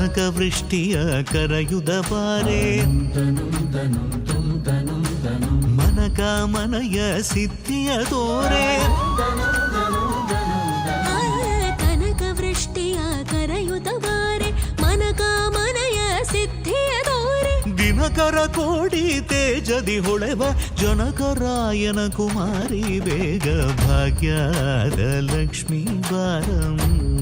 ಕನಕವೃಷ್ಟಿಯ ಕರೆಯುದ ಬಾರೆ ಮನಕಾಮನೆಯ ಸಿದ್ಧಿಯ ತೋರೆ ಕನಕವೃಷ್ಟಿಯ ಕರೆಯುದ ಬಾರೆ ಮನಕಾಮನೆಯ ಸಿದ್ಧಿಯ ತೋರೆ ದಿನಕರ ಕೋಡಿ ತೇಜದಿ ಹೊಳೆವ ಜನಕರಾಯನ ಕುಮಾರಿ ಬೇಗ ಭಾಗ್ಯದ ಲಕ್ಷ್ಮೀ ಬಾರಮ್ಮ